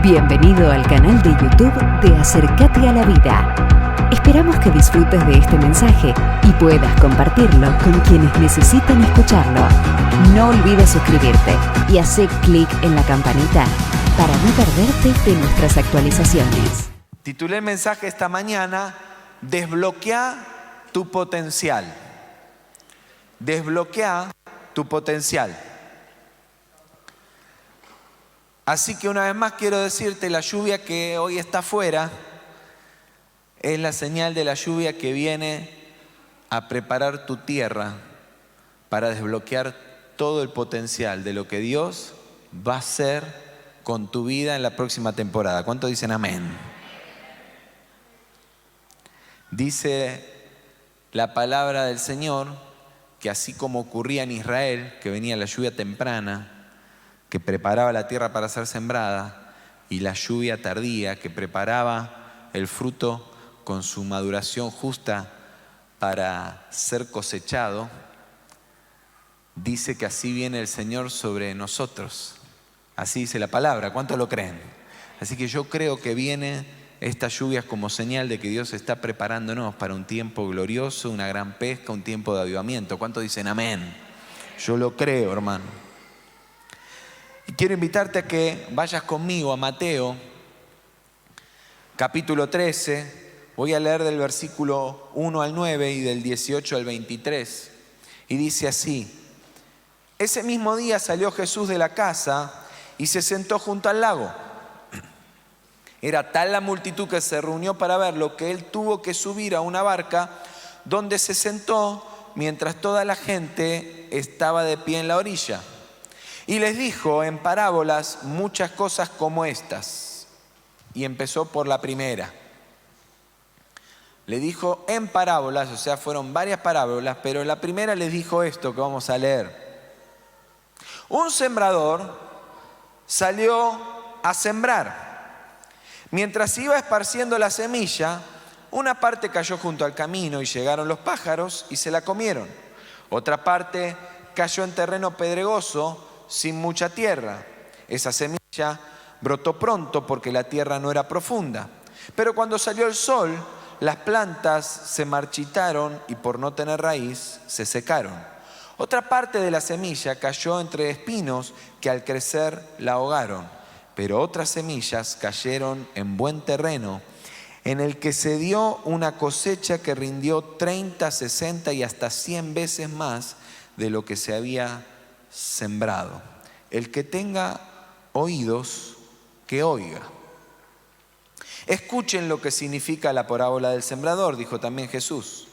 Bienvenido al canal de YouTube de Acercate a la Vida. Esperamos que disfrutes de este mensaje y puedas compartirlo con quienes necesitan escucharlo. No olvides suscribirte y hacer clic en la campanita para no perderte de nuestras actualizaciones. Titulé el mensaje esta mañana, Desbloquea tu potencial. Desbloquea tu potencial. Así que una vez más quiero decirte, la lluvia que hoy está afuera es la señal de la lluvia que viene a preparar tu tierra para desbloquear todo el potencial de lo que Dios va a hacer con tu vida en la próxima temporada. ¿Cuántos dicen amén? Dice la palabra del Señor que así como ocurría en Israel, que venía la lluvia temprana, que preparaba la tierra para ser sembrada, y la lluvia tardía, que preparaba el fruto con su maduración justa para ser cosechado, dice que así viene el Señor sobre nosotros. Así dice la palabra. ¿Cuántos lo creen? Así que yo creo que viene estas lluvias como señal de que Dios está preparándonos para un tiempo glorioso, una gran pesca, un tiempo de avivamiento. ¿Cuántos dicen amén? Yo lo creo, hermano. Y quiero invitarte a que vayas conmigo a Mateo, capítulo 13. Voy a leer del versículo 1 al 9 y del 18 al 23. Y dice así: Ese mismo día salió Jesús de la casa y se sentó junto al lago. Era tal la multitud que se reunió para verlo que él tuvo que subir a una barca donde se sentó mientras toda la gente estaba de pie en la orilla. Y les dijo en parábolas muchas cosas como estas. Y empezó por la primera. Le dijo en parábolas, o sea, fueron varias parábolas, pero la primera les dijo esto que vamos a leer. Un sembrador salió a sembrar. Mientras iba esparciendo la semilla, una parte cayó junto al camino y llegaron los pájaros y se la comieron. Otra parte cayó en terreno pedregoso, sin mucha tierra. Esa semilla brotó pronto porque la tierra no era profunda. Pero cuando salió el sol, las plantas se marchitaron y por no tener raíz se secaron. Otra parte de la semilla cayó entre espinos que al crecer la ahogaron. Pero otras semillas cayeron en buen terreno, en el que se dio una cosecha que rindió 30, 60 y hasta 100 veces más de lo que se había sembrado. El que tenga oídos, que oiga. Escuchen lo que significa la parábola del sembrador, dijo también Jesús.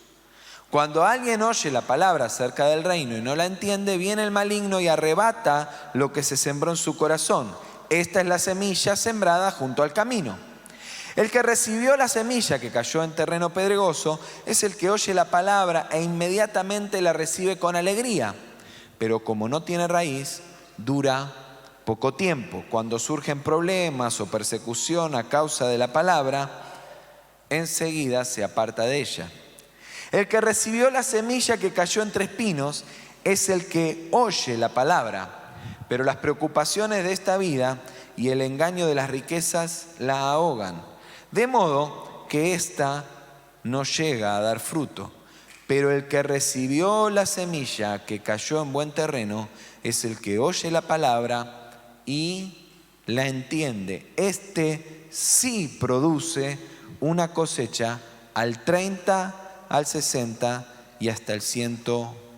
Cuando alguien oye la palabra acerca del reino y no la entiende, viene el maligno y arrebata lo que se sembró en su corazón. Esta es la semilla sembrada junto al camino. El que recibió la semilla que cayó en terreno pedregoso es el que oye la palabra e inmediatamente la recibe con alegría. Pero como no tiene raíz, dura poco tiempo. Cuando surgen problemas o persecución a causa de la palabra, enseguida se aparta de ella. El que recibió la semilla que cayó entre espinos es el que oye la palabra, pero las preocupaciones de esta vida y el engaño de las riquezas la ahogan, de modo que ésta no llega a dar fruto. Pero el que recibió la semilla que cayó en buen terreno es el que oye la palabra y la entiende. Este sí produce una cosecha al 30, al 60 y hasta el 100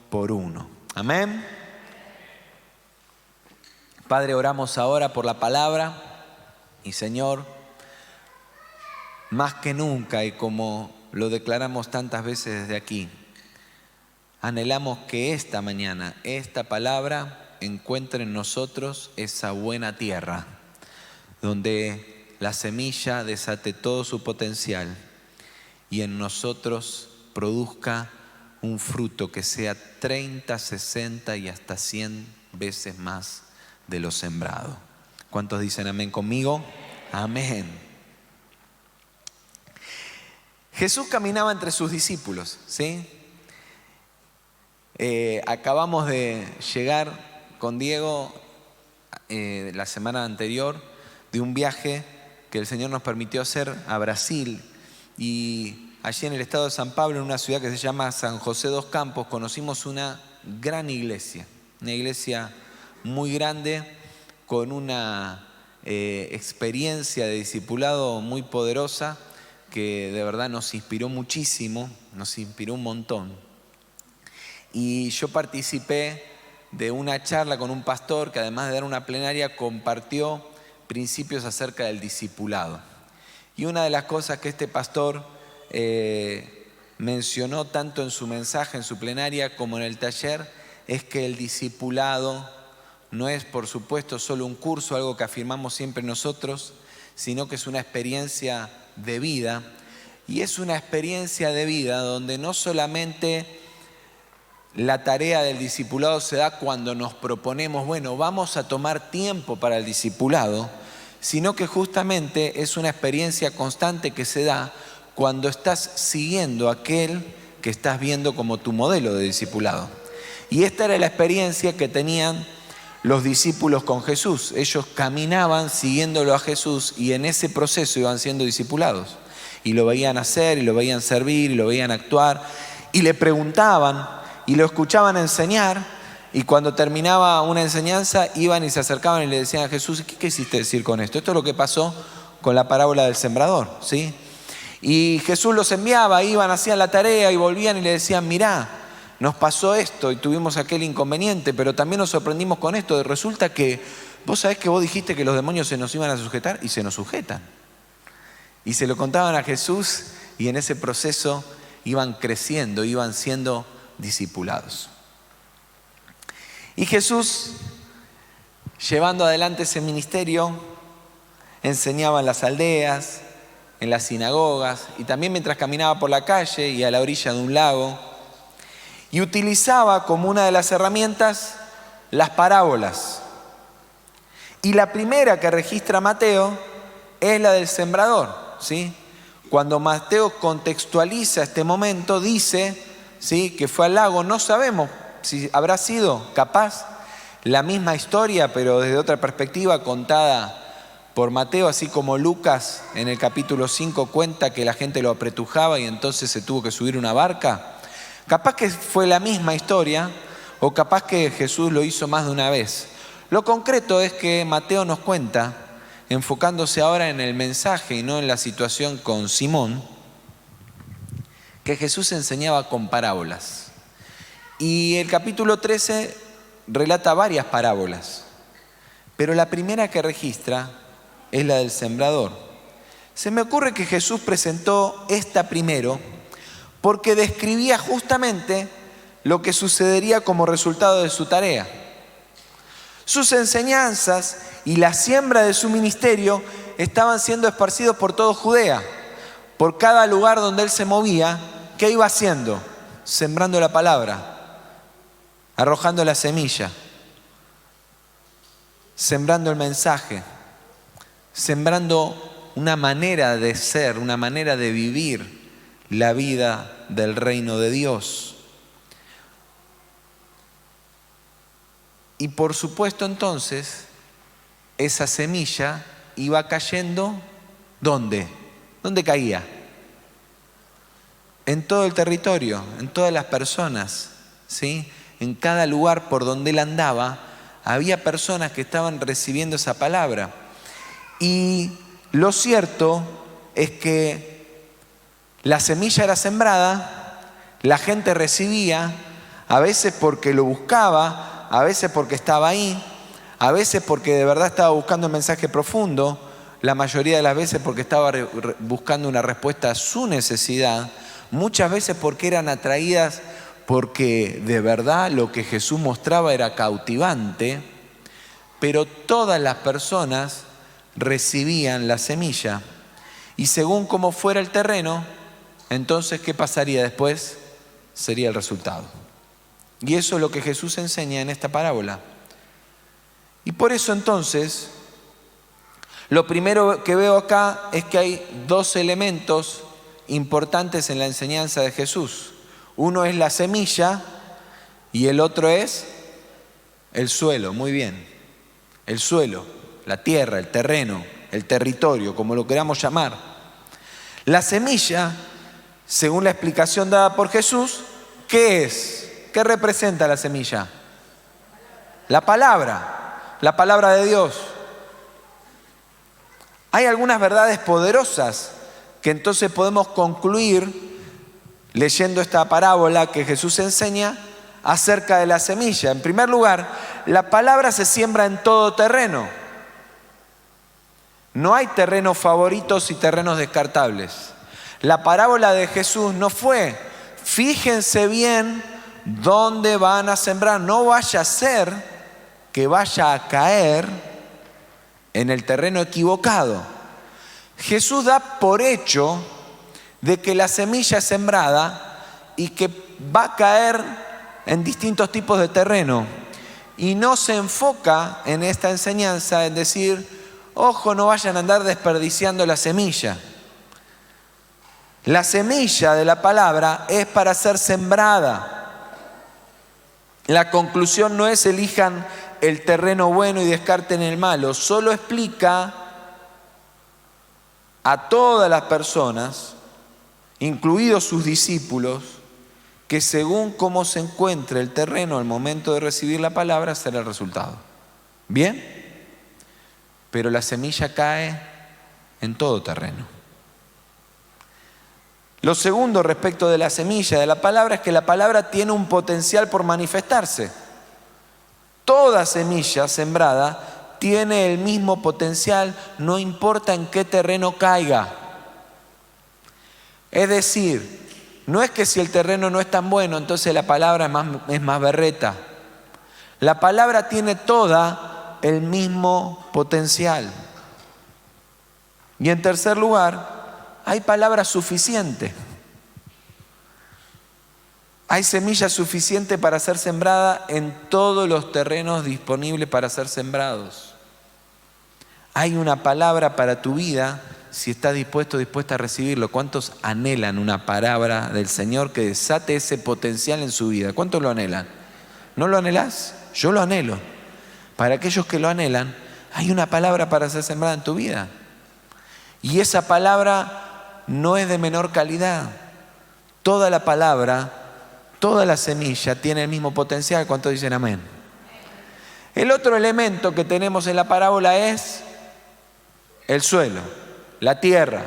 por uno. Amén. Padre, oramos ahora por la palabra y Señor, más que nunca y como lo declaramos tantas veces desde aquí, anhelamos que esta mañana, esta palabra encuentre en nosotros esa buena tierra, donde la semilla desate todo su potencial y en nosotros produzca un fruto que sea 30, 60 y hasta 100 veces más de lo sembrado. ¿Cuántos dicen amén conmigo? Amén. Jesús caminaba entre sus discípulos, ¿sí? Acabamos de llegar con Diego la semana anterior de un viaje que el Señor nos permitió hacer a Brasil. Y allí en el estado de San Pablo, en una ciudad que se llama San José dos Campos, conocimos una gran iglesia. Una iglesia muy grande, con una experiencia de discipulado muy poderosa, que de verdad nos inspiró muchísimo, nos inspiró un montón. Y yo participé de una charla con un pastor que, además de dar una plenaria, compartió principios acerca del discipulado. Y una de las cosas que este pastor mencionó tanto en su mensaje, en su plenaria, como en el taller, es que el discipulado no es, por supuesto, solo un curso, algo que afirmamos siempre nosotros, sino que es una experiencia de vida. Y es una experiencia de vida donde no solamente la tarea del discipulado se da cuando nos proponemos, bueno, vamos a tomar tiempo para el discipulado, sino que justamente es una experiencia constante que se da cuando estás siguiendo a aquel que estás viendo como tu modelo de discipulado. Y esta era la experiencia que tenían los discípulos con Jesús. Ellos caminaban siguiéndolo a Jesús y en ese proceso iban siendo discipulados. Y lo veían hacer, y lo veían servir, y lo veían actuar, y le preguntaban, y lo escuchaban enseñar, y cuando terminaba una enseñanza iban y se acercaban y le decían a Jesús, ¿qué quisiste decir con esto? Esto es lo que pasó con la parábola del sembrador, ¿sí? Y Jesús los enviaba, iban, hacían la tarea y volvían y le decían, mirá, nos pasó esto y tuvimos aquel inconveniente, pero también nos sorprendimos con esto. Resulta que vos sabés que vos dijiste que los demonios se nos iban a sujetar y se nos sujetan. Y se lo contaban a Jesús y en ese proceso iban creciendo, iban siendo discipulados. Y Jesús, llevando adelante ese ministerio, enseñaba en las aldeas, en las sinagogas y también mientras caminaba por la calle y a la orilla de un lago. Y utilizaba como una de las herramientas las parábolas. Y la primera que registra Mateo es la del sembrador, ¿sí? Cuando Mateo contextualiza este momento, dice, ¿sí?, que fue al lago. No sabemos si habrá sido capaz la misma historia, pero desde otra perspectiva contada por Mateo, así como Lucas en el capítulo 5 cuenta que la gente lo apretujaba y entonces se tuvo que subir una barca. Capaz que fue la misma historia o capaz que Jesús lo hizo más de una vez. Lo concreto es que Mateo nos cuenta, enfocándose ahora en el mensaje y no en la situación con Simón, que Jesús enseñaba con parábolas. Y el capítulo 13 relata varias parábolas, pero la primera que registra es la del sembrador. Se me ocurre que Jesús presentó esta primero porque describía justamente lo que sucedería como resultado de su tarea. Sus enseñanzas y la siembra de su ministerio estaban siendo esparcidos por toda Judea. Por cada lugar donde él se movía, ¿qué iba haciendo? Sembrando la palabra, arrojando la semilla, sembrando el mensaje, sembrando una manera de ser, una manera de vivir la vida del reino de Dios. Y por supuesto entonces esa semilla iba cayendo, ¿dónde? ¿Dónde caía? En todo el territorio, en todas las personas, ¿sí? En cada lugar por donde él andaba había personas que estaban recibiendo esa palabra. Y lo cierto es que la semilla era sembrada, la gente recibía, a veces porque lo buscaba, a veces porque estaba ahí, a veces porque de verdad estaba buscando un mensaje profundo, la mayoría de las veces porque estaba buscando una respuesta a su necesidad, muchas veces porque eran atraídas porque de verdad lo que Jesús mostraba era cautivante, pero todas las personas recibían la semilla y según cómo fuera el terreno, entonces ¿qué pasaría después? Sería el resultado. Y eso es lo que Jesús enseña en esta parábola. Y por eso entonces, lo primero que veo acá es que hay dos elementos importantes en la enseñanza de Jesús. Uno es la semilla y el otro es el suelo. Muy bien. El suelo, la tierra, el terreno. el territorio, como lo queramos llamar. La semilla, según la explicación dada por Jesús, ¿qué es? ¿Qué representa la semilla? La palabra de Dios. Hay algunas verdades poderosas que entonces podemos concluir leyendo esta parábola que Jesús enseña acerca de la semilla. En primer lugar, la palabra se siembra en todo terreno. No hay terrenos favoritos y terrenos descartables. La parábola de Jesús no fue, fíjense bien dónde van a sembrar, no vaya a ser que vaya a caer en el terreno equivocado. Jesús da por hecho de que la semilla es sembrada y que va a caer en distintos tipos de terreno. Y no se enfoca en esta enseñanza en decir, ojo, no vayan a andar desperdiciando la semilla. La semilla de la palabra es para ser sembrada. La conclusión no es elijan el terreno bueno y descarten el malo, solo explica a todas las personas, incluidos sus discípulos, que según cómo se encuentre el terreno al momento de recibir la palabra será el resultado. ¿Bien? Pero la semilla cae en todo terreno. Lo segundo respecto de la semilla de la palabra es que la palabra tiene un potencial por manifestarse. Toda semilla sembrada tiene el mismo potencial, no importa en qué terreno caiga. Es decir, no es que si el terreno no es tan bueno, entonces la palabra es más berreta. La palabra tiene toda el mismo potencial. Y en tercer lugar, hay palabra suficiente. Hay semilla suficiente para ser sembrada en todos los terrenos disponibles para ser sembrados. Hay una palabra para tu vida si estás dispuesto o dispuesta a recibirlo. ¿Cuántos anhelan una palabra del Señor que desate ese potencial en su vida? ¿Cuántos lo anhelan? ¿No lo anhelás? Yo lo anhelo. Para aquellos que lo anhelan, hay una palabra para ser sembrada en tu vida. Y esa palabra no es de menor calidad. Toda la palabra, toda la semilla tiene el mismo potencial. ¿Cuántos dicen amén? El otro elemento que tenemos en la parábola es el suelo, la tierra.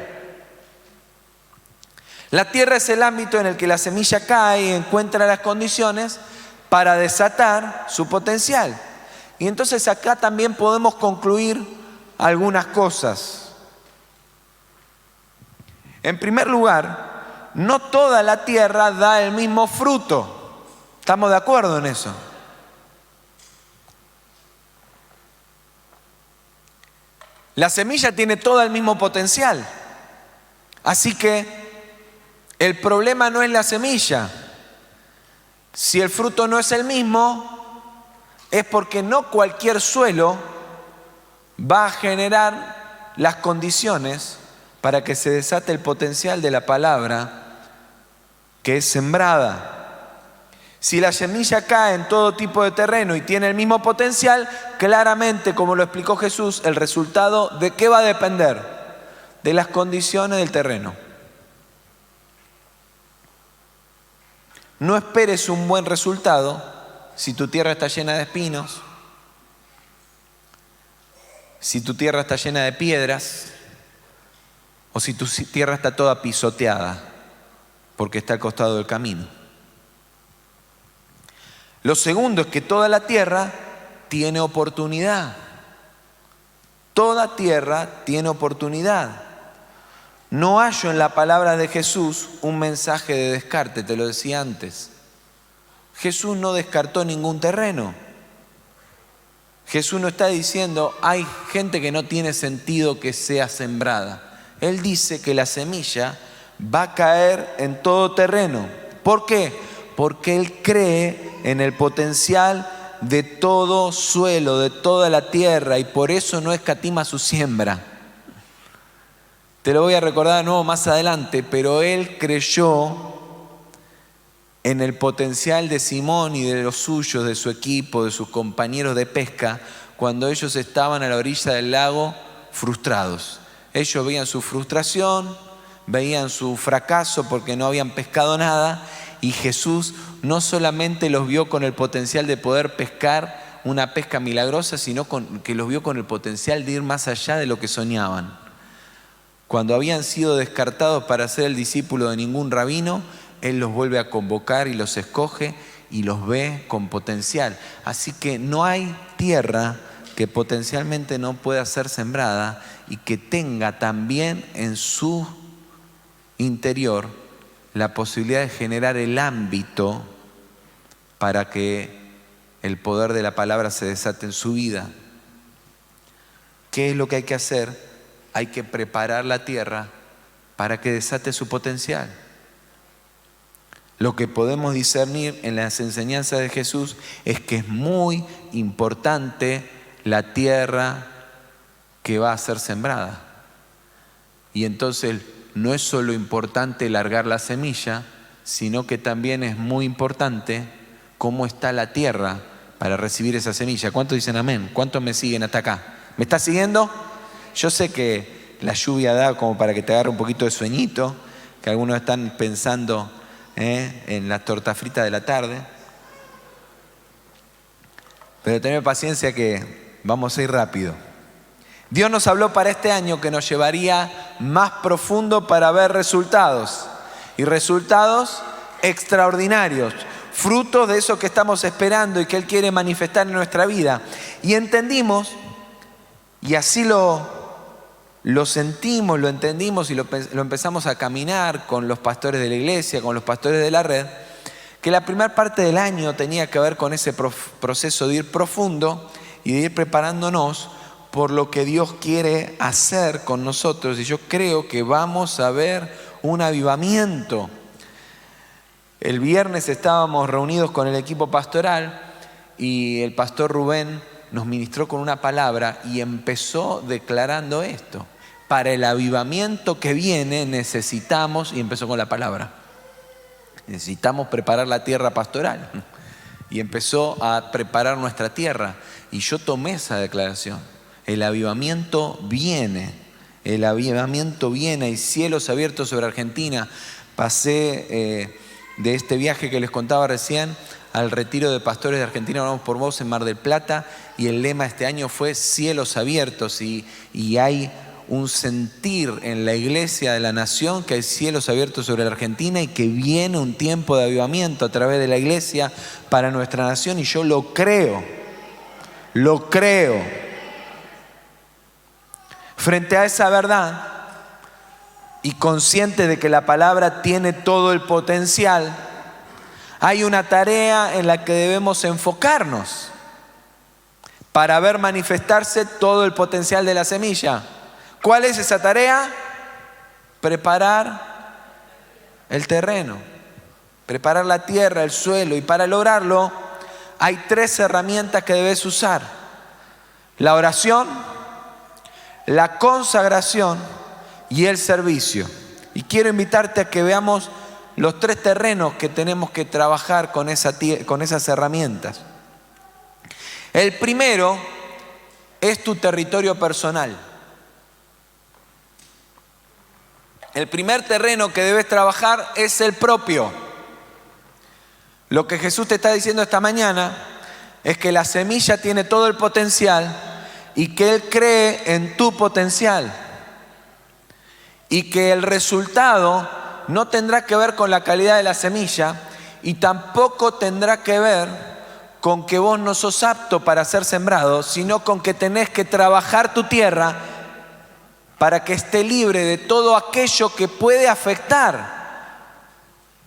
La tierra es el ámbito en el que la semilla cae y encuentra las condiciones para desatar su potencial. Y entonces acá también podemos concluir algunas cosas. En primer lugar, no toda la tierra da el mismo fruto. ¿Estamos de acuerdo en eso? La semilla tiene todo el mismo potencial. Así que el problema no es la semilla. Si el fruto no es el mismo, es porque no cualquier suelo va a generar las condiciones para que se desate el potencial de la palabra que es sembrada. Si la semilla cae en todo tipo de terreno y tiene el mismo potencial, claramente, como lo explicó Jesús, el resultado ¿de qué va a depender? De las condiciones del terreno. No esperes un buen resultado si tu tierra está llena de espinos, si tu tierra está llena de piedras, o si tu tierra está toda pisoteada porque está al costado del camino. Lo segundo es que toda la tierra tiene oportunidad. Toda tierra tiene oportunidad. No hallo en la palabra de Jesús un mensaje de descarte, te lo decía antes. Jesús no descartó ningún terreno. Jesús no está diciendo hay gente que no tiene sentido que sea sembrada. Él dice que la semilla va a caer en todo terreno. ¿Por qué? Porque Él cree en el potencial de todo suelo, de toda la tierra, y por eso no escatima su siembra. Te lo voy a recordar de nuevo más adelante, pero Él creyó en el potencial de Simón y de los suyos, de su equipo, de sus compañeros de pesca, cuando ellos estaban a la orilla del lago frustrados. Ellos veían su frustración, veían su fracaso porque no habían pescado nada, y Jesús no solamente los vio con el potencial de poder pescar una pesca milagrosa, sino que los vio con el potencial de ir más allá de lo que soñaban. Cuando habían sido descartados para ser el discípulo de ningún rabino, Él los vuelve a convocar y los escoge y los ve con potencial. Así que no hay tierra que potencialmente no pueda ser sembrada y que tenga también en su interior la posibilidad de generar el ámbito para que el poder de la palabra se desate en su vida. ¿Qué es lo que hay que hacer? Hay que preparar la tierra para que desate su potencial. Lo que podemos discernir en las enseñanzas de Jesús es que es muy importante la tierra que va a ser sembrada. Y entonces no es solo importante largar la semilla, sino que también es muy importante cómo está la tierra para recibir esa semilla. ¿Cuántos dicen amén? ¿Cuántos me siguen hasta acá? ¿Me está siguiendo? Yo sé que la lluvia da como para que te agarre un poquito de sueñito, que algunos están pensando en la torta frita de la tarde. Pero tened paciencia que vamos a ir rápido. Dios nos habló para este año que nos llevaría más profundo para ver resultados. Y resultados extraordinarios. Frutos de eso que estamos esperando y que Él quiere manifestar en nuestra vida. Y entendimos, y así lo sentimos, lo entendimos y lo empezamos a caminar con los pastores de la iglesia, con los pastores de la red, que la primera parte del año tenía que ver con ese proceso de ir profundo y de ir preparándonos por lo que Dios quiere hacer con nosotros. Y yo creo que vamos a ver un avivamiento. El viernes estábamos reunidos con el equipo pastoral y el pastor Rubén nos ministró con una palabra y empezó declarando esto: para el avivamiento que viene necesitamos, y empezó con la palabra, necesitamos preparar la tierra pastoral. Y empezó a preparar nuestra tierra. Y yo tomé esa declaración: el avivamiento viene, el avivamiento viene. Hay cielos abiertos sobre Argentina. Pasé de este viaje que les contaba recién al retiro de pastores de Argentina, Vamos por Vos en Mar del Plata, y el lema este año fue cielos abiertos, y hay un sentir en la iglesia de la nación que hay cielos abiertos sobre la Argentina y que viene un tiempo de avivamiento a través de la iglesia para nuestra nación, y yo lo creo. Frente a esa verdad y consciente de que la palabra tiene todo el potencial, hay una tarea en la que debemos enfocarnos para ver manifestarse todo el potencial de la semilla. ¿Cuál es esa tarea? Preparar el terreno, preparar la tierra, el suelo. Y para lograrlo hay 3 herramientas que debes usar: la oración, la consagración y el servicio. Y quiero invitarte a que veamos los 3 terrenos que tenemos que trabajar con esas herramientas. El primero es tu territorio personal. El primer terreno que debes trabajar es el propio. Lo que Jesús te está diciendo esta mañana es que la semilla tiene todo el potencial y que Él cree en tu potencial. Y que el resultado no tendrá que ver con la calidad de la semilla y tampoco tendrá que ver con que vos no sos apto para ser sembrado, sino con que tenés que trabajar tu tierra para que esté libre de todo aquello que puede afectar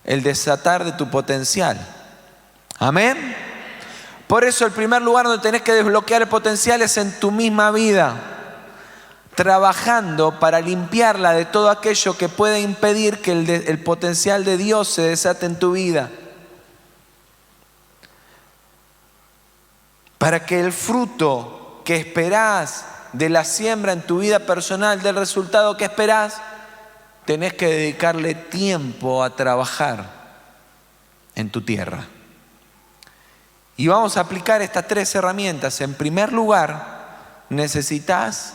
el desatar de tu potencial. Amén. Por eso el primer lugar donde tenés que desbloquear el potencial es en tu misma vida, trabajando para limpiarla de todo aquello que puede impedir que el potencial de Dios se desate en tu vida. Para que el fruto que esperás de la siembra en tu vida personal, del resultado que esperás, tenés que dedicarle tiempo a trabajar en tu tierra. Y vamos a aplicar estas 3 herramientas. En primer lugar, necesitas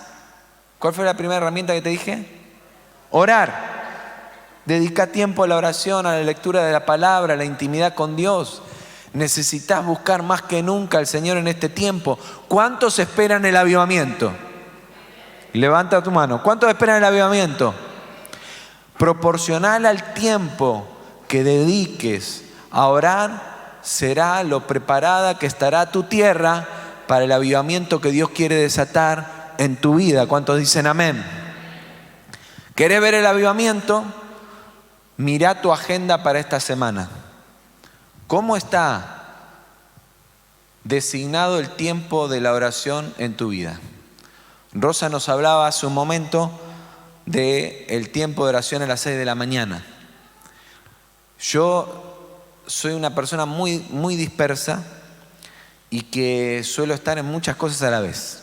¿Cuál fue la primera herramienta que te dije? Orar. Dedica tiempo a la oración, a la lectura de la palabra, a la intimidad con Dios. Necesitas buscar más que nunca al Señor en este tiempo. ¿Cuántos esperan el avivamiento? Levanta tu mano. ¿Cuántos esperan el avivamiento? Proporcional al tiempo que dediques a orar, será lo preparada que estará tu tierra para el avivamiento que Dios quiere desatar en tu vida. ¿Cuántos dicen amén? ¿Querés ver el avivamiento? Mirá tu agenda para esta semana. ¿Cómo está designado el tiempo de la oración en tu vida? Rosa nos hablaba hace un momento del tiempo de oración a las 6 de la mañana. Yo soy una persona muy dispersa y que suelo estar en muchas cosas a la vez.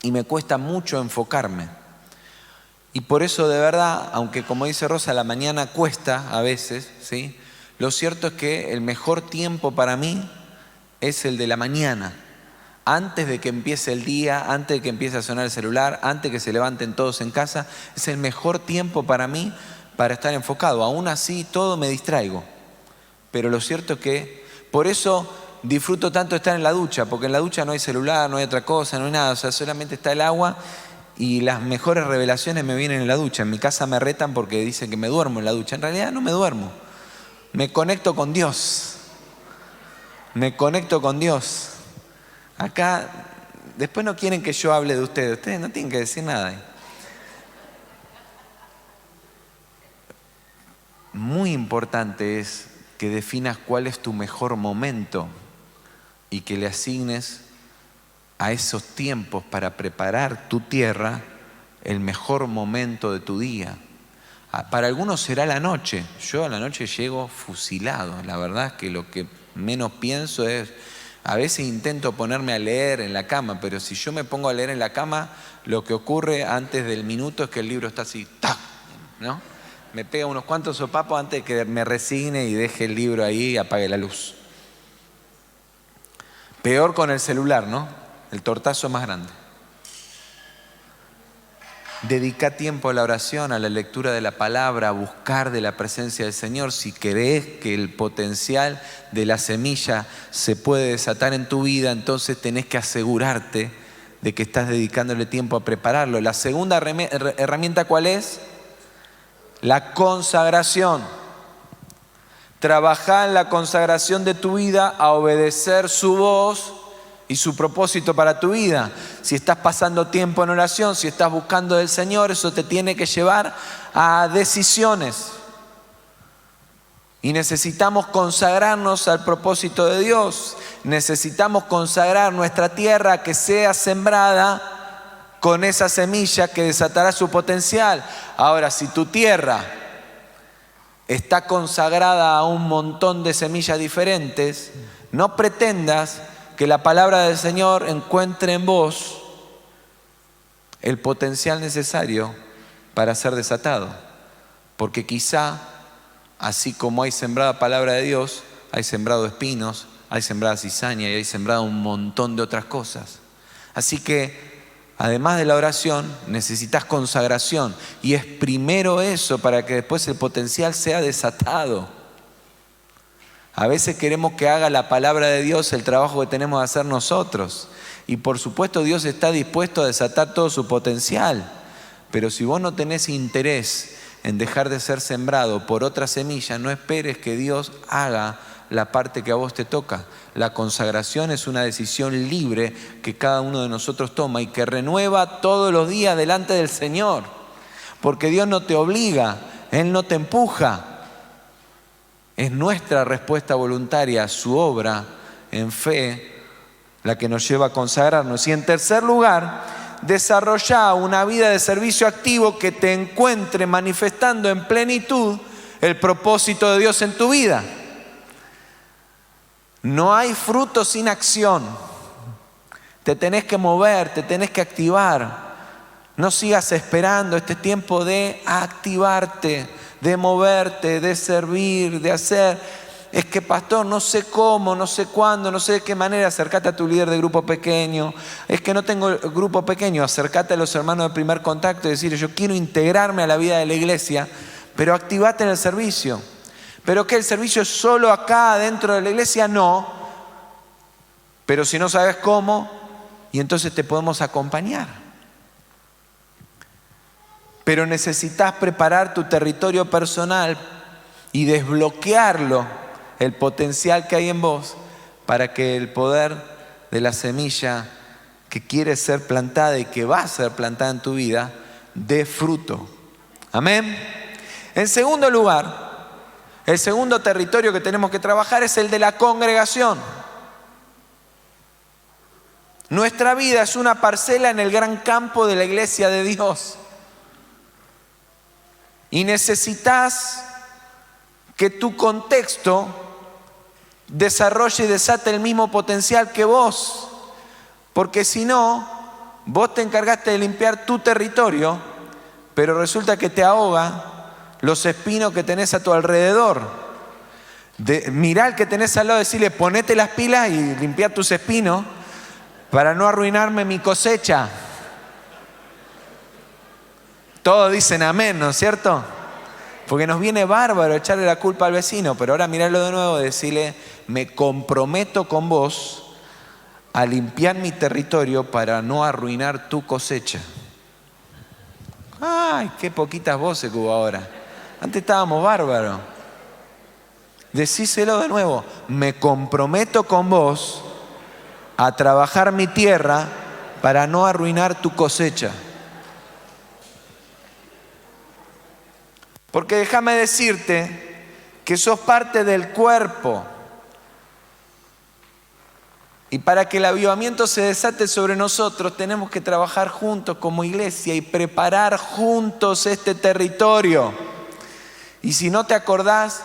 Y me cuesta mucho enfocarme. Y por eso de verdad, aunque como dice Rosa, la mañana cuesta a veces, ¿sí? Lo cierto es que el mejor tiempo para mí es el de la mañana. Antes de que empiece el día, antes de que empiece a sonar el celular, antes de que se levanten todos en casa, es el mejor tiempo para mí para estar enfocado. Aún así, todo me distraigo. Pero lo cierto es que por eso disfruto tanto estar en la ducha, porque en la ducha no hay celular, no hay otra cosa, no hay nada. O sea, solamente está el agua y las mejores revelaciones me vienen en la ducha. En mi casa me retan porque dicen que me duermo en la ducha. En realidad no me duermo. Me conecto con Dios. Me conecto con Dios. Acá, después no quieren que yo hable de ustedes. Ustedes no tienen que decir nada. Muy importante es que definas cuál es tu mejor momento y que le asignes a esos tiempos para preparar tu tierra el mejor momento de tu día. Para algunos será la noche. Yo a la noche llego fusilado. La verdad es que lo que menos pienso es... A veces intento ponerme a leer en la cama, pero si yo me pongo a leer en la cama, lo que ocurre antes del minuto es que el libro está así, ¡tac!, ¿no? Me pega unos cuantos sopapos antes de que me resigne y deje el libro ahí y apague la luz. Peor con el celular, ¿no? El tortazo es más grande. Dedica tiempo a la oración, a la lectura de la palabra, a buscar de la presencia del Señor. Si querés que el potencial de la semilla se puede desatar en tu vida, entonces tenés que asegurarte de que estás dedicándole tiempo a prepararlo. La segunda herramienta, ¿cuál es? La consagración. Trabajá en la consagración de tu vida a obedecer su voz y su propósito para tu vida. Si estás pasando tiempo en oración, si estás buscando del Señor, eso te tiene que llevar a decisiones. Y necesitamos consagrarnos al propósito de Dios. Necesitamos consagrar nuestra tierra que sea sembrada con esa semilla que desatará su potencial. Ahora, si tu tierra está consagrada a un montón de semillas diferentes, no pretendas que la palabra del Señor encuentre en vos el potencial necesario para ser desatado. Porque quizá, así como hay sembrada palabra de Dios, hay sembrado espinos, hay sembrada cizaña y hay sembrado un montón de otras cosas. Así que, además de la oración, necesitas consagración. Y es primero eso para que después el potencial sea desatado. A veces queremos que haga la palabra de Dios el trabajo que tenemos que hacer nosotros. Y por supuesto Dios está dispuesto a desatar todo su potencial. Pero si vos no tenés interés en dejar de ser sembrado por otra semilla, no esperes que Dios haga la parte que a vos te toca. La consagración es una decisión libre que cada uno de nosotros toma y que renueva todos los días delante del Señor. Porque Dios no te obliga, Él no te empuja. Es nuestra respuesta voluntaria a su obra en fe la que nos lleva a consagrarnos. Y en tercer lugar, desarrolla una vida de servicio activo que te encuentre manifestando en plenitud el propósito de Dios en tu vida. No hay fruto sin acción. Te tenés que mover, te tenés que activar. No sigas esperando, este tiempo de activarte, de moverte, de servir, de hacer. Es que pastor, no sé cómo, no sé cuándo, no sé de qué manera. Acércate a tu líder de grupo pequeño. Es que no tengo grupo pequeño. Acércate a los hermanos de primer contacto y decirle, yo quiero integrarme a la vida de la iglesia, pero activate en el servicio. ¿Pero qué? ¿El servicio es solo acá dentro de la iglesia? No. Pero si no sabes cómo, y entonces te podemos acompañar. Pero necesitas preparar tu territorio personal y desbloquearlo, el potencial que hay en vos, para que el poder de la semilla que quiere ser plantada y que va a ser plantada en tu vida, dé fruto. Amén. En segundo lugar, el segundo territorio que tenemos que trabajar es el de la congregación. Nuestra vida es una parcela en el gran campo de la iglesia de Dios. Y necesitas que tu contexto desarrolle y desate el mismo potencial que vos. Porque si no, vos te encargaste de limpiar tu territorio, pero resulta que te ahoga los espinos que tenés a tu alrededor. Mirá al que tenés al lado y decirle, ponete las pilas y limpiá tus espinos para no arruinarme mi cosecha. Todos dicen amén, ¿no es cierto? Porque nos viene bárbaro echarle la culpa al vecino, pero ahora mirarlo de nuevo y decirle, me comprometo con vos a limpiar mi territorio para no arruinar tu cosecha. Ay, qué poquitas voces que hubo ahora. Antes estábamos bárbaros. Decíselo de nuevo, me comprometo con vos a trabajar mi tierra para no arruinar tu cosecha. Porque déjame decirte que sos parte del cuerpo. Y para que el avivamiento se desate sobre nosotros, tenemos que trabajar juntos como iglesia y preparar juntos este territorio. Y si no te acordás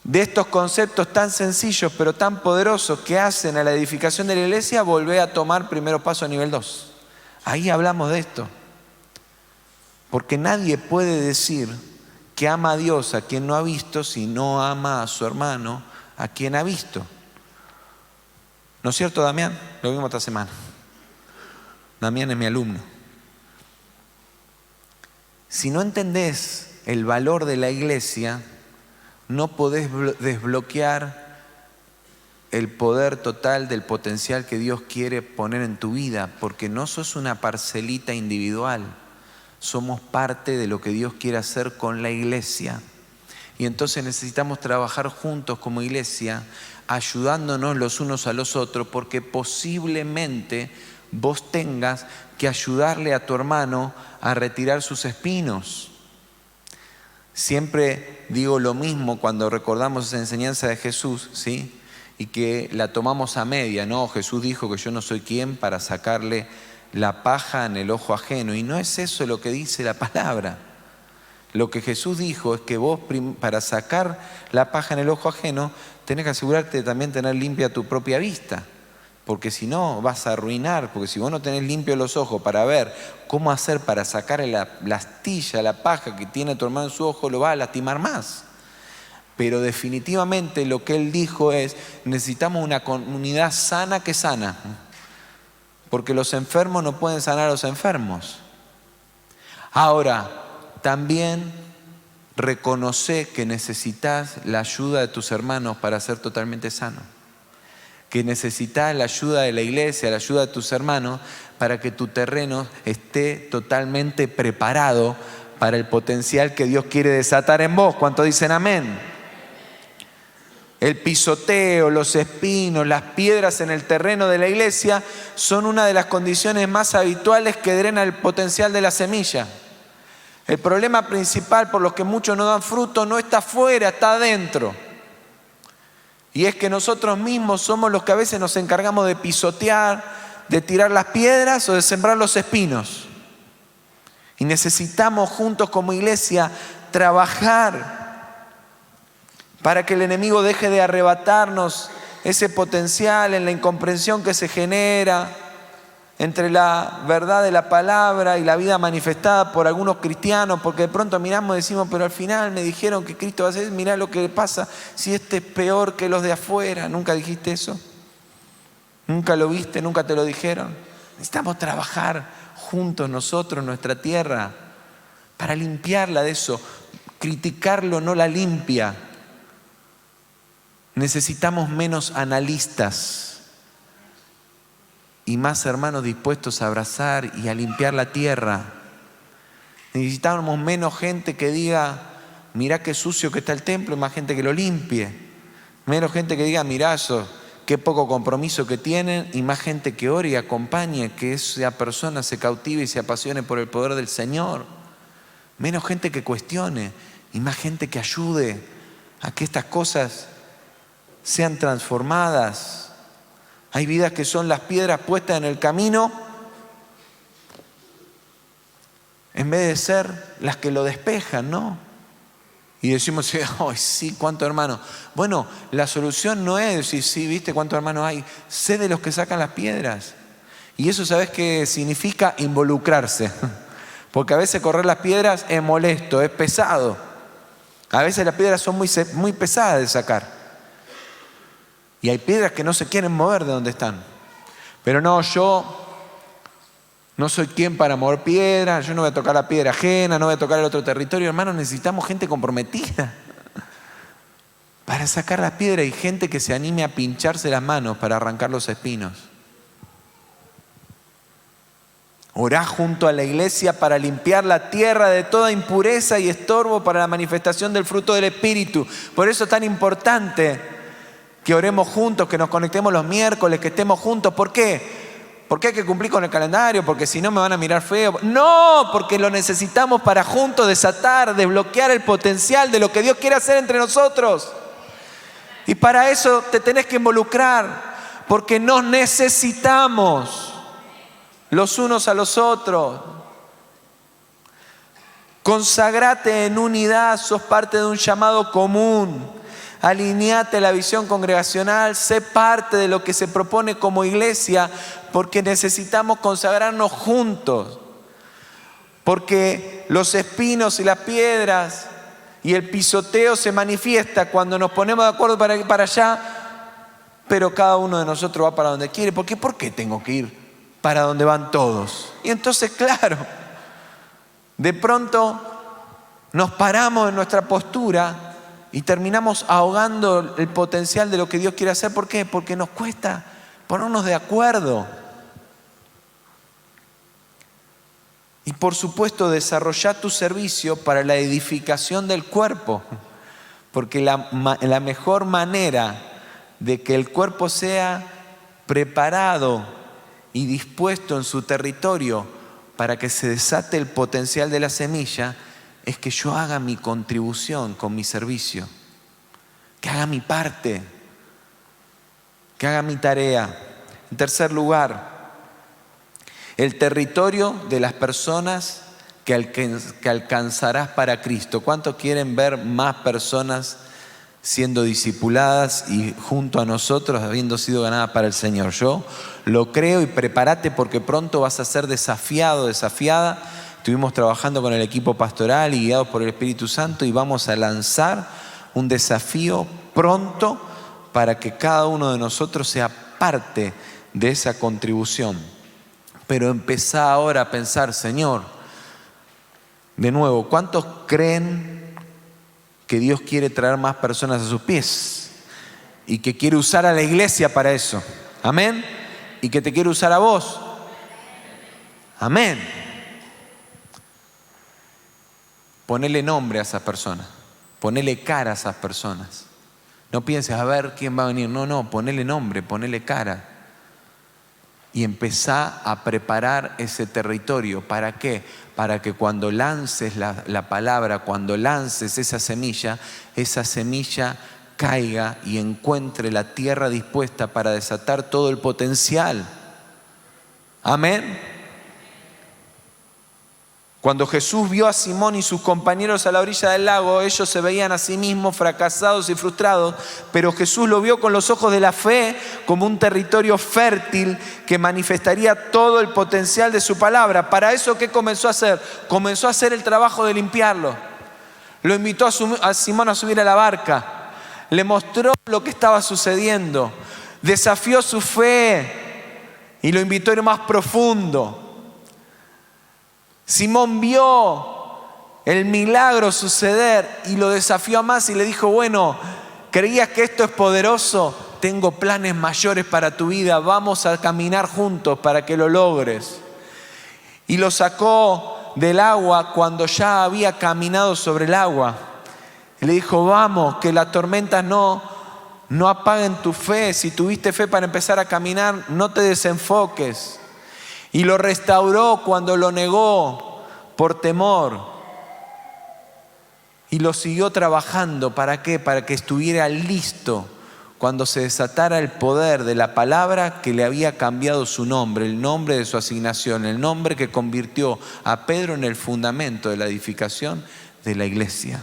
de estos conceptos tan sencillos pero tan poderosos que hacen a la edificación de la iglesia, volvé a tomar primero paso a nivel 2. Ahí hablamos de esto. Porque nadie puede decir que ama a Dios a quien no ha visto si no ama a su hermano a quien ha visto. ¿No es cierto, Damián? Lo vimos esta semana. Damián es mi alumno. Si no entendés el valor de la iglesia, no podés desbloquear el poder total del potencial que Dios quiere poner en tu vida, porque no sos una parcelita individual. Somos parte de lo que Dios quiere hacer con la iglesia. Y entonces necesitamos trabajar juntos como iglesia, ayudándonos los unos a los otros, porque posiblemente vos tengas que ayudarle a tu hermano a retirar sus espinos. Siempre digo lo mismo cuando recordamos esa enseñanza de Jesús, ¿sí? Y que la tomamos a media, ¿no? Jesús dijo que yo no soy quien para sacarle la paja en el ojo ajeno. Y no es eso lo que dice la palabra. Lo que Jesús dijo es que vos para sacar la paja en el ojo ajeno tenés que asegurarte de también tener limpia tu propia vista. Porque si no vas a arruinar, porque si vos no tenés limpios los ojos para ver cómo hacer para sacar la astilla, la paja que tiene tu hermano en su ojo, lo vas a lastimar más. Pero definitivamente lo que él dijo es, necesitamos una comunidad sana que sana. Porque los enfermos no pueden sanar a los enfermos. Ahora, también reconoce que necesitas la ayuda de tus hermanos para ser totalmente sano. Que necesitas la ayuda de la iglesia, la ayuda de tus hermanos para que tu terreno esté totalmente preparado para el potencial que Dios quiere desatar en vos. ¿Cuántos dicen amén? El pisoteo, los espinos, las piedras en el terreno de la iglesia son una de las condiciones más habituales que drena el potencial de la semilla. El problema principal por los que muchos no dan fruto no está afuera, está adentro. Y es que nosotros mismos somos los que a veces nos encargamos de pisotear, de tirar las piedras o de sembrar los espinos. Y necesitamos juntos como iglesia trabajar para que el enemigo deje de arrebatarnos ese potencial en la incomprensión que se genera, entre la verdad de la palabra y la vida manifestada por algunos cristianos, porque de pronto miramos y decimos, pero al final me dijeron que Cristo va a ser, mirá lo que le pasa si este es peor que los de afuera. ¿Nunca dijiste eso? ¿Nunca lo viste? ¿Nunca te lo dijeron? Necesitamos trabajar juntos nosotros, nuestra tierra, para limpiarla de eso. Criticarlo no la limpia. Necesitamos menos analistas y más hermanos dispuestos a abrazar y a limpiar la tierra. Necesitamos menos gente que diga, mirá qué sucio que está el templo, y más gente que lo limpie. Menos gente que diga, mirá eso, qué poco compromiso que tienen, y más gente que ore y acompañe, que esa persona se cautive y se apasione por el poder del Señor. Menos gente que cuestione y más gente que ayude a que estas cosas sean transformadas. Hay vidas que son las piedras puestas en el camino en vez de ser las que lo despejan, ¿no? Y decimos, oh, sí, ¿cuántos hermanos? Bueno, la solución no es decir, sí, ¿viste cuántos hermanos hay? Sé de los que sacan las piedras. Y eso, ¿sabes qué significa? Involucrarse. Porque a veces correr las piedras es molesto, es pesado. A veces las piedras son muy pesadas de sacar. Y hay piedras que no se quieren mover de donde están. Pero no, yo no soy quien para mover piedras, yo no voy a tocar la piedra ajena, no voy a tocar el otro territorio. Hermanos, necesitamos gente comprometida para sacar las piedras y gente que se anime a pincharse las manos para arrancar los espinos. Orá junto a la iglesia para limpiar la tierra de toda impureza y estorbo para la manifestación del fruto del Espíritu. Por eso es tan importante que oremos juntos, que nos conectemos los miércoles, que estemos juntos. ¿Por qué? ¿Porque hay que cumplir con el calendario? ¿Porque si no me van a mirar feo? No, porque lo necesitamos para juntos desatar, desbloquear el potencial de lo que Dios quiere hacer entre nosotros. Y para eso te tenés que involucrar, porque nos necesitamos los unos a los otros. Consagrate en unidad, sos parte de un llamado común. Alineate a la visión congregacional, sé parte de lo que se propone como iglesia, porque necesitamos consagrarnos juntos. Porque los espinos y las piedras y el pisoteo se manifiesta cuando nos ponemos de acuerdo para ir para allá, pero cada uno de nosotros va para donde quiere. ¿Por qué tengo que ir para donde van todos? Y entonces, claro, de pronto nos paramos en nuestra postura y terminamos ahogando el potencial de lo que Dios quiere hacer. ¿Por qué? Porque nos cuesta ponernos de acuerdo. Y por supuesto, desarrollar tu servicio para la edificación del cuerpo. Porque la mejor manera de que el cuerpo sea preparado y dispuesto en su territorio para que se desate el potencial de la semilla es que yo haga mi contribución con mi servicio, que haga mi parte, que haga mi tarea. En tercer lugar, el territorio de las personas que alcanzarás para Cristo. ¿Cuántos quieren ver más personas siendo discipuladas y junto a nosotros habiendo sido ganadas para el Señor? Yo lo creo, y prepárate porque pronto vas a ser desafiado, desafiada. Estuvimos trabajando con el equipo pastoral y guiados por el Espíritu Santo, y vamos a lanzar un desafío pronto para que cada uno de nosotros sea parte de esa contribución. Pero empezá ahora a pensar, Señor, de nuevo, ¿cuántos creen que Dios quiere traer más personas a sus pies y que quiere usar a la iglesia para eso? Amén. Y que te quiere usar a vos. Amén. Ponele nombre a esas personas, ponele cara a esas personas. No pienses a ver quién va a venir, no, ponele nombre, ponele cara. Y empezá a preparar ese territorio. ¿Para qué? Para que cuando lances la palabra, cuando lances esa semilla caiga y encuentre la tierra dispuesta para desatar todo el potencial. Amén. Cuando Jesús vio a Simón y sus compañeros a la orilla del lago, ellos se veían a sí mismos fracasados y frustrados, pero Jesús lo vio con los ojos de la fe como un territorio fértil que manifestaría todo el potencial de su palabra. Para eso, ¿qué comenzó a hacer? Comenzó a hacer el trabajo de limpiarlo. Lo invitó a Simón a subir a la barca. Le mostró lo que estaba sucediendo. Desafió su fe y lo invitó a ir más profundo. Simón vio el milagro suceder y lo desafió a más y le dijo: bueno, ¿creías que esto es poderoso? Tengo planes mayores para tu vida, vamos a caminar juntos para que lo logres. Y lo sacó del agua cuando ya había caminado sobre el agua. Y le dijo: vamos, que las tormentas no apaguen tu fe. Si tuviste fe para empezar a caminar, no te desenfoques. Y lo restauró cuando lo negó por temor. Y lo siguió trabajando. ¿Para qué? Para que estuviera listo cuando se desatara el poder de la palabra que le había cambiado su nombre, el nombre de su asignación, el nombre que convirtió a Pedro en el fundamento de la edificación de la iglesia.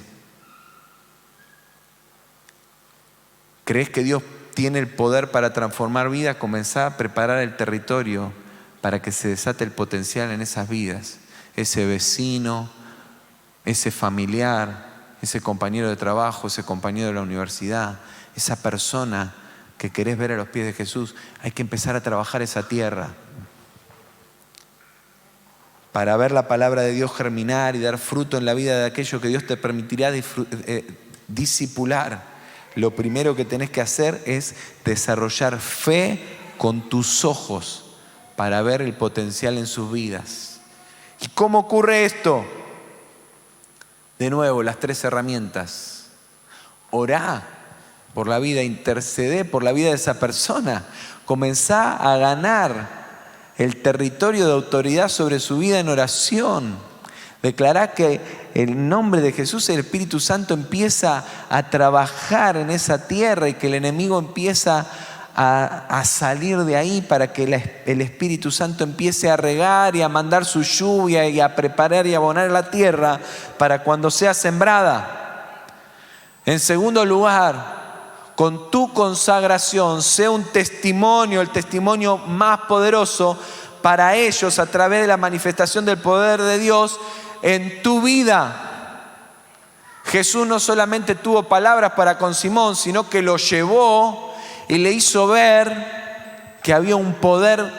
¿Crees que Dios tiene el poder para transformar vidas? Comenzá a preparar el territorio para que se desate el potencial en esas vidas. Ese vecino, ese familiar, ese compañero de trabajo, ese compañero de la universidad, esa persona que querés ver a los pies de Jesús. Hay que empezar a trabajar esa tierra para ver la palabra de Dios germinar y dar fruto en la vida de aquello que Dios te permitirá discipular. Lo primero que tenés que hacer es desarrollar fe con tus ojos para ver el potencial en sus vidas. ¿Y cómo ocurre esto? De nuevo, las 3 herramientas. Orá por la vida, intercedé por la vida de esa persona. Comenzá a ganar el territorio de autoridad sobre su vida en oración. Declará que el nombre de Jesús, el Espíritu Santo, empieza a trabajar en esa tierra y que el enemigo empieza a salir de ahí para que el Espíritu Santo empiece a regar y a mandar su lluvia y a preparar y abonar la tierra para cuando sea sembrada. En segundo lugar, con tu consagración, sea un testimonio, el testimonio más poderoso para ellos a través de la manifestación del poder de Dios en tu vida. Jesús no solamente tuvo palabras para con Simón, sino que lo llevó y le hizo ver que había un poder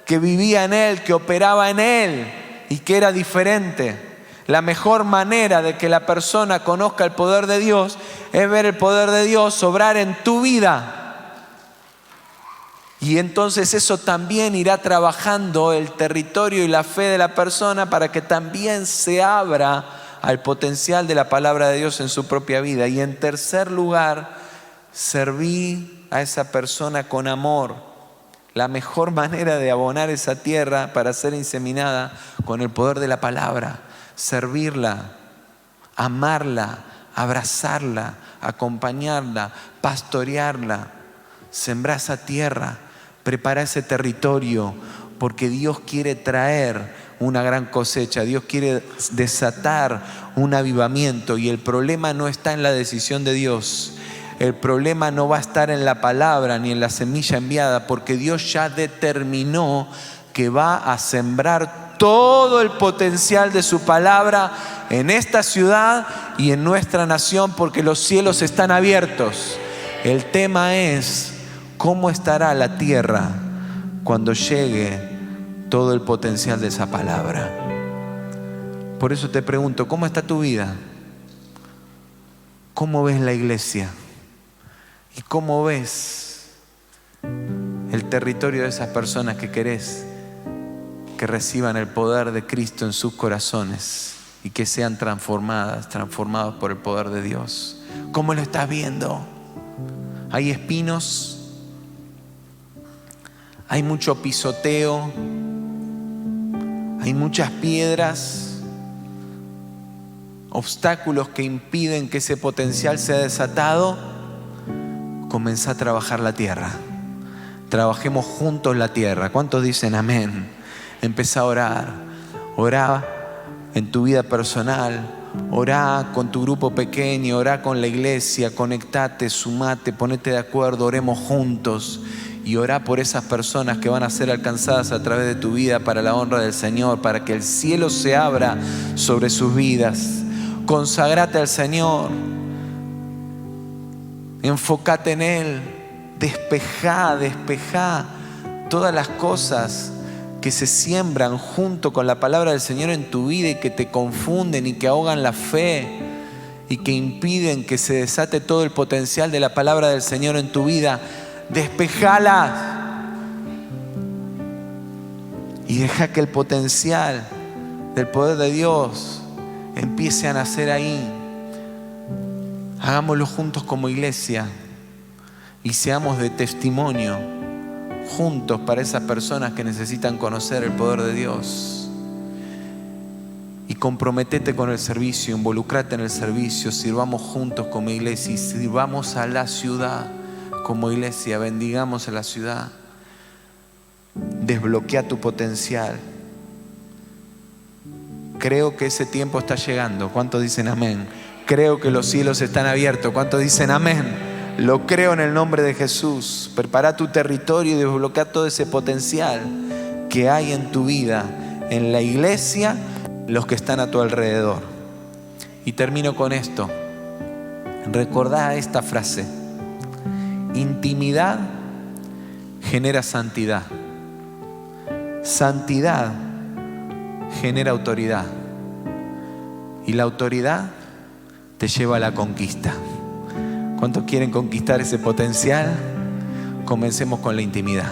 que vivía en él, que operaba en él y que era diferente. La mejor manera de que la persona conozca el poder de Dios es ver el poder de Dios obrar en tu vida. Y entonces eso también irá trabajando el territorio y la fe de la persona para que también se abra al potencial de la palabra de Dios en su propia vida. Y en tercer lugar, serví a esa persona con amor. La mejor manera de abonar esa tierra para ser inseminada con el poder de la palabra. Servirla, amarla, abrazarla, acompañarla, pastorearla. Sembrá esa tierra, prepara ese territorio, porque Dios quiere traer una gran cosecha. Dios quiere desatar un avivamiento y el problema no está en la decisión de Dios. El problema no va a estar en la palabra ni en la semilla enviada, porque Dios ya determinó que va a sembrar todo el potencial de su palabra en esta ciudad y en nuestra nación, porque los cielos están abiertos. El tema es cómo estará la tierra cuando llegue todo el potencial de esa palabra. Por eso te pregunto, ¿cómo está tu vida? ¿Cómo ves la iglesia? ¿Y cómo ves el territorio de esas personas que querés que reciban el poder de Cristo en sus corazones y que sean transformados por el poder de Dios? ¿Cómo lo estás viendo? ¿Hay espinos? ¿Hay mucho pisoteo? ¿Hay muchas piedras? ¿Obstáculos que impiden que ese potencial sea desatado? Comenzá a trabajar la tierra. Trabajemos juntos la tierra. ¿Cuántos dicen amén? Empezá a orar. Orá en tu vida personal. Orá con tu grupo pequeño, orá con la iglesia, conectate, sumate, ponete de acuerdo, oremos juntos. Y orá por esas personas que van a ser alcanzadas a través de tu vida para la honra del Señor, para que el cielo se abra sobre sus vidas. Consagrate al Señor. Enfócate en Él. Despejá todas las cosas que se siembran junto con la palabra del Señor en tu vida y que te confunden y que ahogan la fe y que impiden que se desate todo el potencial de la palabra del Señor en tu vida. Despejalas y deja que el potencial del poder de Dios empiece a nacer ahí. Hagámoslo juntos como iglesia y seamos de testimonio juntos para esas personas que necesitan conocer el poder de Dios. Y comprometete con el servicio, involucrate en el servicio, sirvamos juntos como iglesia y sirvamos a la ciudad como iglesia, bendigamos a la ciudad. Desbloquea tu potencial. Creo que ese tiempo está llegando. ¿Cuántos dicen amén? Creo que los cielos están abiertos. ¿Cuántos dicen amén? Lo creo en el nombre de Jesús. Prepara tu territorio y desbloquea todo ese potencial que hay en tu vida, en la iglesia, los que están a tu alrededor. Y termino con esto. Recordá esta frase: intimidad genera santidad. Santidad genera autoridad. Y la autoridad te lleva a la conquista. ¿Cuántos quieren conquistar ese potencial? Comencemos con la intimidad.